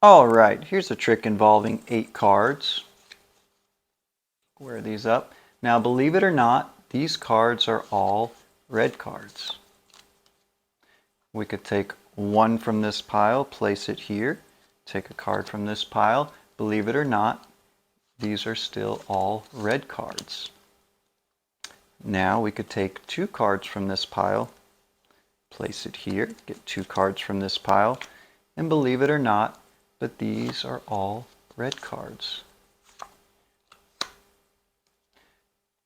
Alright, here's a trick involving 8 cards. Square these up. Now believe it or not, these cards are all red cards. We could take one from this pile, place it here, take a card from this pile. Believe it or not, these are still all red cards. Now we could take 2 cards from this pile, place it here, get 2 cards from this pile, and believe it or not, but these are all red cards.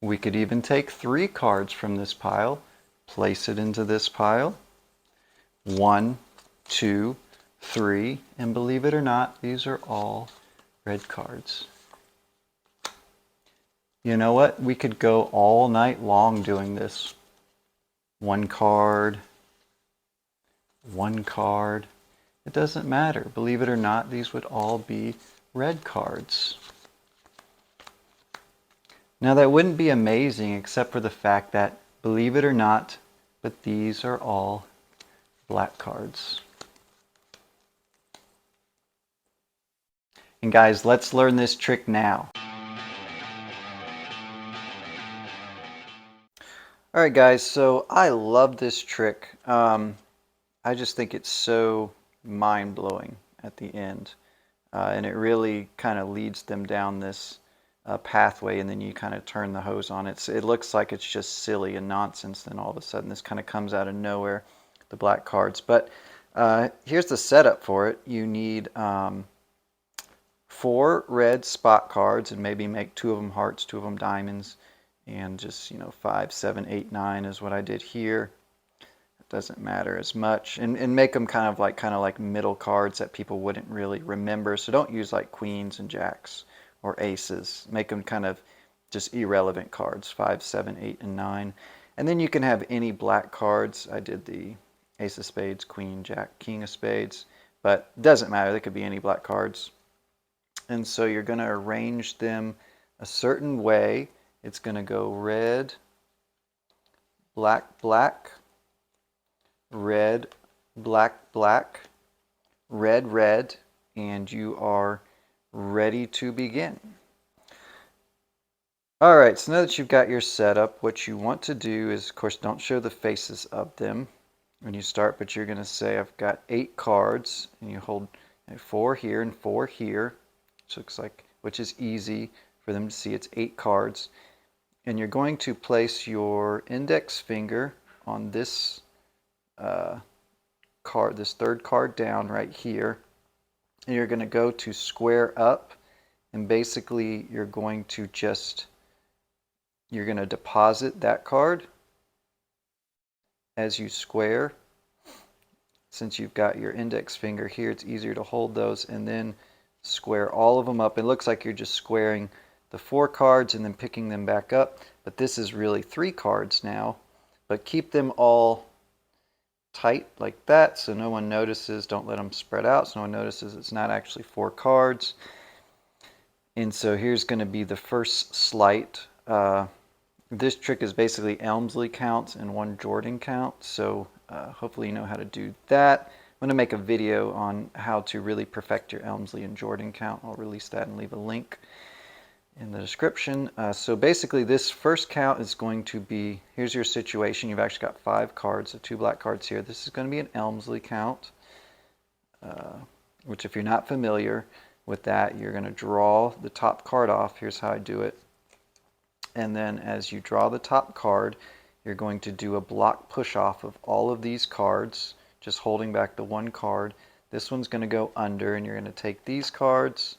We could even take 3 cards from this pile, place it into this pile. 1, 2, 3, and believe it or not, these are all red cards. You know what? We could go all night long doing this. 1 card, 1 card. It doesn't matter. Believe it or not, these would all be red cards. Now that wouldn't be amazing except for the fact that, believe it or not, but these are all black cards. And guys, let's learn this trick now. Alright guys, so I love this trick. I just think it's so mind-blowing at the end. And it really kind of leads them down this pathway, and then you kind of turn the hose on. It looks like it's just silly and nonsense, then all of a sudden this kind of comes out of nowhere, the black cards. But here's the setup for it. You need 4 red spot cards, and maybe make 2 of them hearts, 2 of them diamonds, and just 5, 7, 8, 9 is what I did here. It doesn't matter as much, and make them kind of like middle cards that people wouldn't really remember. So don't use like queens and jacks or aces. Make them kind of just irrelevant cards, 5, 7, 8, and 9. And then you can have any black cards. I did the ace of spades, queen, jack, king of spades, but it doesn't matter. They could be any black cards. And so you're going to arrange them a certain way. It's going to go red, black, black, red, black, black, red, red, and you are ready to begin. Alright, so now that you've got your setup, what you want to do is, of course, don't show the faces of them when you start, but you're going to say, I've got 8 cards, and you hold 4 here and 4 here, which is easy for them to see. It's 8 cards. And you're going to place your index finger on this card, this third card down right here. And you're going to go to square up, and basically you're going to deposit that card as you square. Since you've got your index finger here, it's easier to hold those, and then square all of them up. It looks like you're just squaring the 4 cards and then picking them back up, but this is really 3 cards now. But keep them all tight like that so no one notices. Don't let them spread out so no one notices it's not actually 4 cards. And so here's going to be the first sleight. This trick is basically Elmsley counts and 1 Jordan count, so hopefully you know how to do that. I'm going to make a video on how to really perfect your Elmsley and Jordan count. I'll release that and leave a link in the description. So basically this first count is going to be, here's your situation. You've actually got 5 cards, so 2 black cards here. This is going to be an Elmsley count, which if you're not familiar with that, you're going to draw the top card off. Here's how I do it. And then as you draw the top card, you're going to do a block push off of all of these cards, just holding back the 1 card. This one's going to go under, and you're going to take these cards,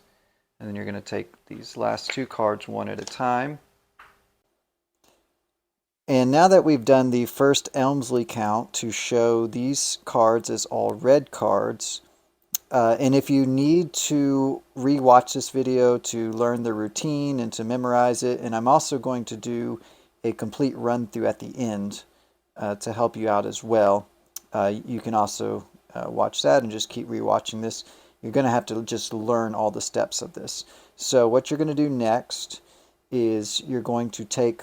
and then you're going to take these last 2 cards one at a time. And now that we've done the first Elmsley count to show these cards as all red cards, and if you need to re-watch this video to learn the routine and to memorize it, and I'm also going to do a complete run through at the end to help you out as well. You can also watch that and just keep re-watching this. You're going to have to just learn all the steps of this. So what you're going to do next is you're going to take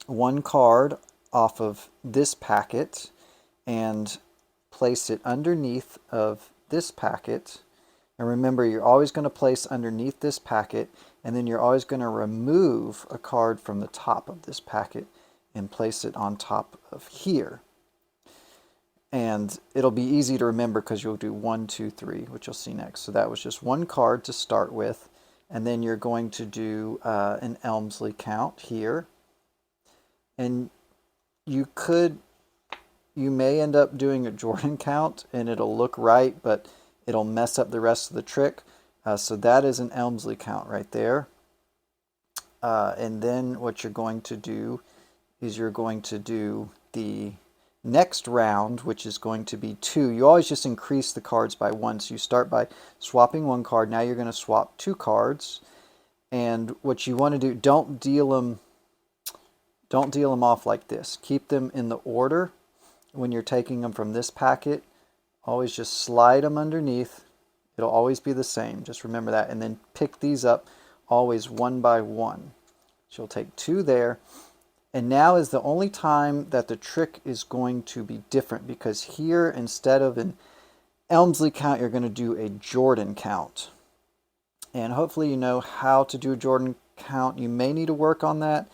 1 card off of this packet and place it underneath of this packet, And remember, you're always going to place underneath this packet, and then you're always going to remove a card from the top of this packet and place it on top of here. And it'll be easy to remember because you'll do 1, 2, 3, which you'll see next. So that was just one card to start with. And then you're going to do an Elmsley count here. And you may end up doing a Jordan count and it'll look right, but it'll mess up the rest of the trick. So that is an Elmsley count right there. And then what you're going to do is you're going to do the next round, which is going to be 2. You always just increase the cards by 1. So you start by swapping 1 card. Now you're going to swap 2 cards. And what you want to do, don't deal them off like this. Keep them in the order when you're taking them from this packet. Always just slide them underneath. It'll always be the same. Just remember that. And then pick these up always 1 by 1. So you'll take 2 there. And now is the only time that the trick is going to be different, because here, instead of an Elmsley count, you're going to do a Jordan count. And hopefully you know how to do a Jordan count. You may need to work on that.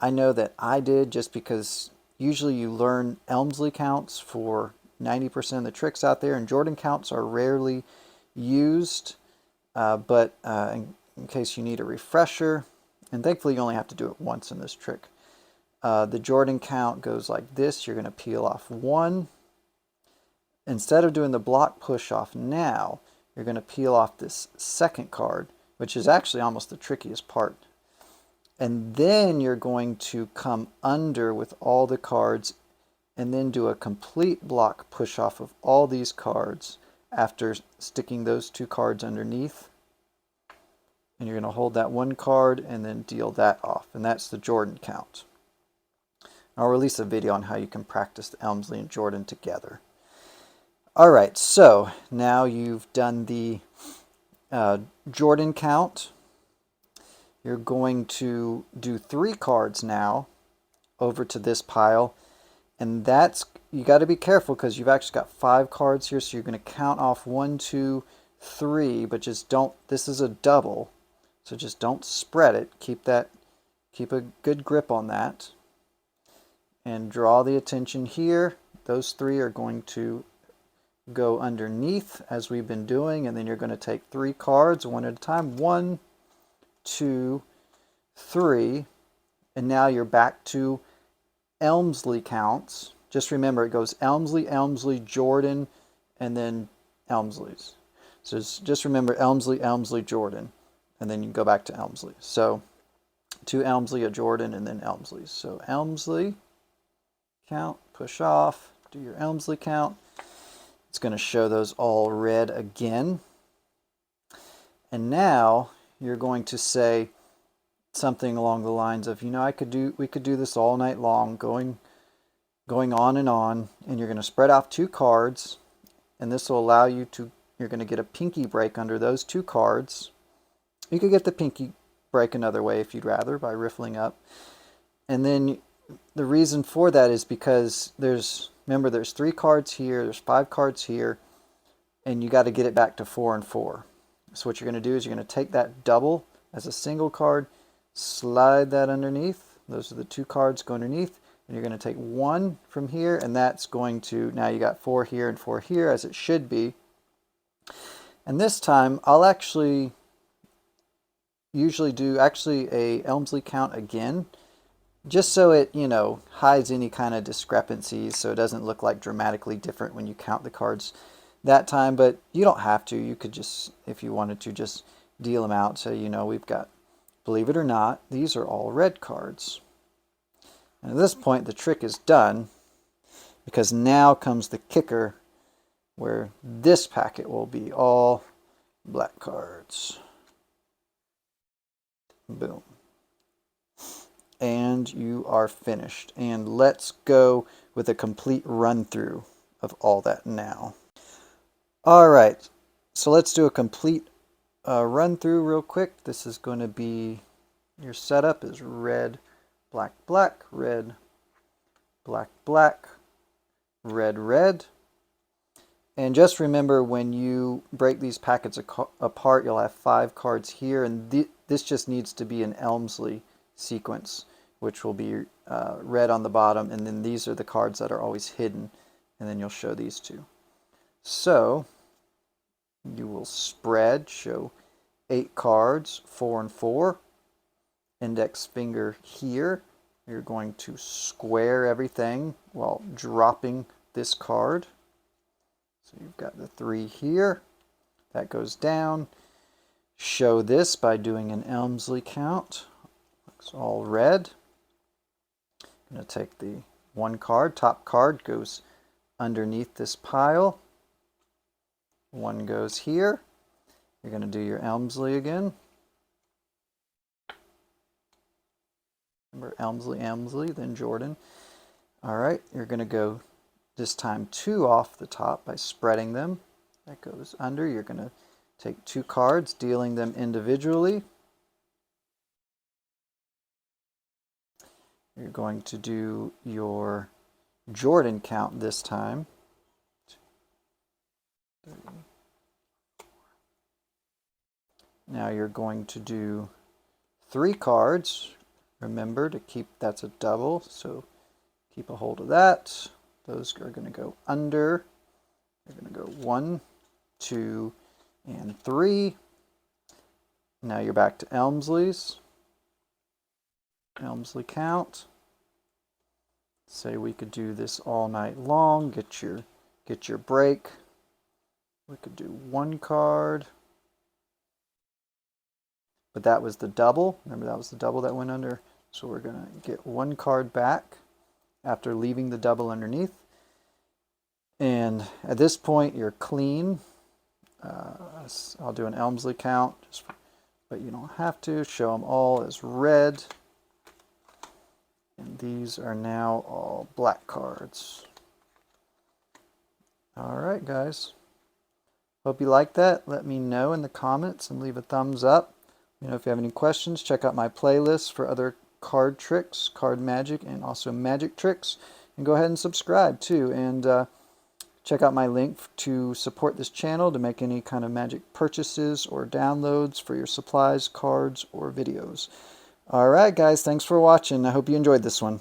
I know that I did, just because usually you learn Elmsley counts for 90% of the tricks out there, and Jordan counts are rarely used. But in case you need a refresher, and thankfully you only have to do it once in this trick. The Jordan count goes like this. You're going to peel off 1. Instead of doing the block push off now, you're going to peel off this second card, which is actually almost the trickiest part. And then you're going to come under with all the cards and then do a complete block push off of all these cards after sticking those 2 cards underneath. And you're going to hold that 1 card and then deal that off. And that's the Jordan count. I'll release a video on how you can practice the Elmsley and Jordan together. Alright, so now you've done the Jordan count. You're going to do 3 cards now over to this pile. And that's, you got to be careful because you've actually got 5 cards here. So you're going to count off 1, 2, 3, but just don't, this is a double. So just don't spread it. Keep a good grip on that. And draw the attention here. Those 3 are going to go underneath as we've been doing, and then you're going to take 3 cards one at a time. 1, 2, 3, and now you're back to Elmsley counts. Just remember, it goes Elmsley, Elmsley, Jordan, and then Elmsleys. So just remember Elmsley, Elmsley, Jordan, and then you go back to Elmsley. So 2 Elmsley, a Jordan, and then Elmsleys. So Elmsley count, push off, do your Elmsley count. It's going to show those all red again. And now you're going to say something along the lines of, you know, we could do this all night long, going on, and you're going to spread off 2 cards, and this will allow you to, you're going to get a pinky break under those 2 cards. You could get the pinky break another way if you'd rather, by riffling up. And then the reason for that is because remember there's 3 cards here, there's 5 cards here, and you got to get it back to 4 and 4. So what you're going to do is you're going to take that double as a single card, slide that underneath. Those are the 2 cards go underneath, and you're going to take 1 from here, and that's going to, now you got 4 here and 4 here, as it should be. And this time I'll usually do a Elmsley count again, just so it, you know, hides any kind of discrepancies, so it doesn't look like dramatically different when you count the cards that time. But you don't have to. You could just, if you wanted to, just deal them out. So, you know, we've got, believe it or not, these are all red cards. And at this point, the trick is done, because now comes the kicker, where this packet will be all black cards. Boom. And you are finished. And let's go with a complete run through of all that now. Alright, so let's do a complete run through real quick. This is going to be, your setup is red, black, black, red, black, black, red, red. And just remember, when you break these packets apart, you'll have 5 cards here, and this just needs to be an Elmsley sequence, which will be red on the bottom, and then these are the cards that are always hidden, and then you'll show these two. So you will spread, show 8 cards, 4 and 4, index finger here. You're going to square everything while dropping this card. So you've got the 3 here. That goes down. Show this by doing an Elmsley count. Looks all red. I'm going to take the 1 card. Top card goes underneath this pile. 1 goes here. You're going to do your Elmsley again. Remember, Elmsley, then Jordan. All right, you're going to go this time 2 off the top by spreading them. That goes under. You're going to take 2 cards, dealing them individually. You're going to do your Jordan count this time. 2, 3. Now you're going to do 3 cards. Remember to keep, that's a double, so keep a hold of that. Those are going to go under. They're going to go 1, 2, and 3. Now you're back to Elmsley's. Elmsley count. Say we could do this all night long. Get your break. We could do 1 card. But that was the double. Remember, that was the double that went under. So we're going to get 1 card back after leaving the double underneath. And at this point, you're clean. I'll do an Elmsley count, but you don't have to. Show them all as red. And these are now all black cards. All right, guys. Hope you like that. Let me know in the comments and leave a thumbs up. You know, if you have any questions, check out my playlist for other card tricks, card magic, and also magic tricks. And go ahead and subscribe too. And check out my link to support this channel to make any kind of magic purchases or downloads for your supplies, cards, or videos. All right, guys. Thanks for watching. I hope you enjoyed this one.